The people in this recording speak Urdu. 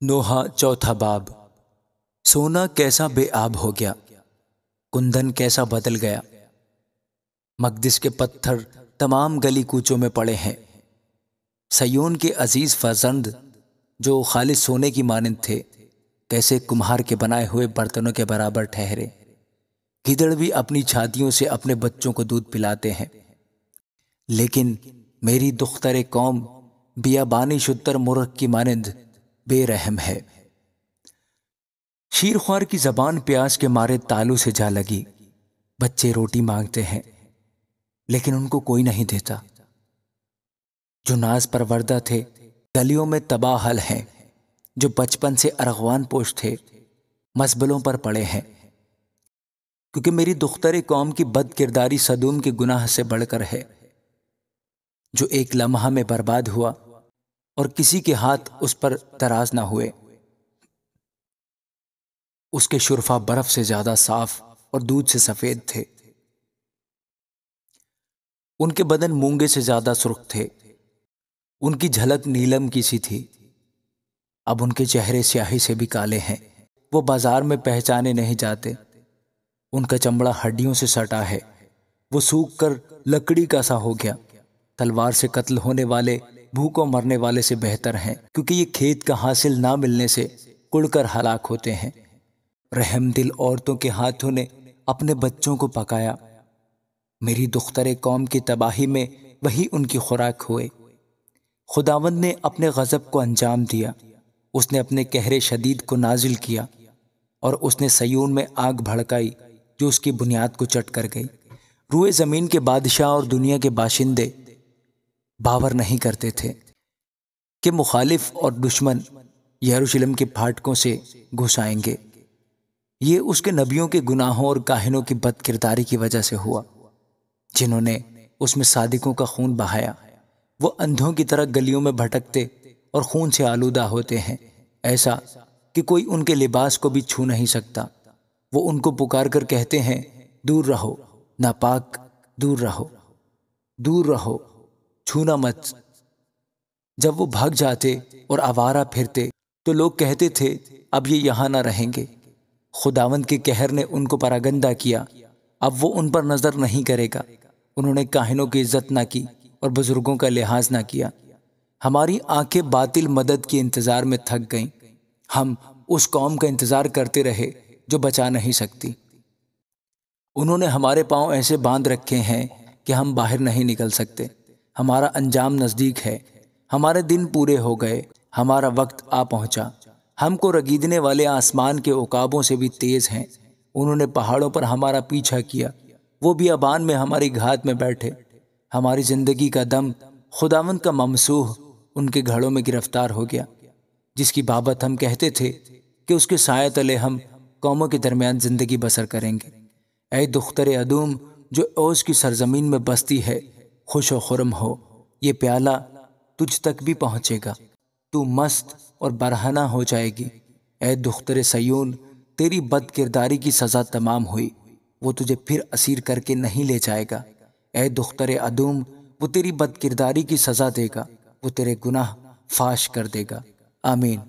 نوحہ چوتھا باب۔ سونا کیسا بے آب ہو گیا، کندن کیسا بدل گیا۔ مقدس کے پتھر تمام گلی کوچوں میں پڑے ہیں۔ سیون کے عزیز فرزند جو خالص سونے کی مانند تھے، کیسے کمہار کے بنائے ہوئے برتنوں کے برابر ٹھہرے۔ گدڑ بھی اپنی چھاتیوں سے اپنے بچوں کو دودھ پلاتے ہیں، لیکن میری دختر قوم بیابانی شتر مرغ کی مانند بے رحم ہے۔ شیرخوار کی زبان پیاس کے مارے تالو سے جا لگی۔ بچے روٹی مانگتے ہیں لیکن ان کو کوئی نہیں دیتا۔ جو ناز پروردہ تھے گلیوں میں تباہ حل ہیں، جو بچپن سے ارغوان پوش تھے مسبلوں پر پڑے ہیں، کیونکہ میری دختر قوم کی بد کرداری صدوم کے گناہ سے بڑھ کر ہے، جو ایک لمحہ میں برباد ہوا اور کسی کے ہاتھ اس پر دراز نہ ہوئے۔ اس کے شرفا برف سے زیادہ صاف اور دودھ سے سفید تھے۔ ان کے بدن مونگے سے زیادہ سرخ تھے، ان کی جھلک نیلم کی سی تھی۔ اب ان کے چہرے سیاہی سے بھی کالے ہیں، وہ بازار میں پہچانے نہیں جاتے۔ ان کا چمڑا ہڈیوں سے سٹا ہے، وہ سوکھ کر لکڑی کا سا ہو گیا۔ تلوار سے قتل ہونے والے بھوکوں مرنے والے سے بہتر ہیں، کیونکہ یہ کھیت کا حاصل نہ ملنے سے کڑ کر ہلاک ہوتے ہیں۔ رحم دل عورتوں کے ہاتھوں نے اپنے بچوں کو پکایا۔ میری دختر قوم کی تباہی میں وہی ان کی خوراک ہوئے۔ خداوند نے اپنے غضب کو انجام دیا، اس نے اپنے قہر شدید کو نازل کیا، اور اس نے سیون میں آگ بھڑکائی جو اس کی بنیاد کو چٹ کر گئی۔ روئے زمین کے بادشاہ اور دنیا کے باشندے باور نہیں کرتے تھے کہ مخالف اور دشمن یروشلم کے پھاٹکوں سے گھس آئیں گے۔ یہ اس کے نبیوں کے گناہوں اور کاہنوں کی بد کرداری کی وجہ سے ہوا، جنہوں نے اس میں صادقوں کا خون بہایا۔ وہ اندھوں کی طرح گلیوں میں بھٹکتے اور خون سے آلودہ ہوتے ہیں، ایسا کہ کوئی ان کے لباس کو بھی چھو نہیں سکتا۔ وہ ان کو پکار کر کہتے ہیں، دور رہو ناپاک، دور رہو، دور رہو، چھونا مت۔ جب وہ بھاگ جاتے اور آوارہ پھرتے تو لوگ کہتے تھے، اب یہ یہاں نہ رہیں گے۔ خداوند کے قہر نے ان کو پراگندہ کیا، اب وہ ان پر نظر نہیں کرے گا۔ انہوں نے کاہنوں کی عزت نہ کی اور بزرگوں کا لحاظ نہ کیا۔ ہماری آنکھیں باطل مدد کے انتظار میں تھک گئیں۔ ہم اس قوم کا انتظار کرتے رہے جو بچا نہیں سکتی۔ انہوں نے ہمارے پاؤں ایسے باندھ رکھے ہیں کہ ہم باہر نہیں نکل سکتے۔ ہمارا انجام نزدیک ہے، ہمارے دن پورے ہو گئے، ہمارا وقت آ پہنچا۔ ہم کو رگیدنے والے آسمان کے عقابوں سے بھی تیز ہیں۔ انہوں نے پہاڑوں پر ہمارا پیچھا کیا، وہ بیابان میں ہماری گھات میں بیٹھے۔ ہماری زندگی کا دم خداوند کا ممسوح ان کے گھڑوں میں گرفتار ہو گیا، جس کی بابت ہم کہتے تھے کہ اس کے سائے تلے ہم قوموں کے درمیان زندگی بسر کریں گے۔ اے دختر ادوم جو اوز کی سرزمین میں بستی ہے، خوش و خرم ہو، یہ پیالہ تجھ تک بھی پہنچے گا، تو مست اور برہنہ ہو جائے گی۔ اے دختر سیون، تیری بد کرداری کی سزا تمام ہوئی، وہ تجھے پھر اسیر کر کے نہیں لے جائے گا۔ اے دختر ادوم، وہ تیری بد کرداری کی سزا دے گا، وہ تیرے گناہ فاش کر دے گا۔ آمین۔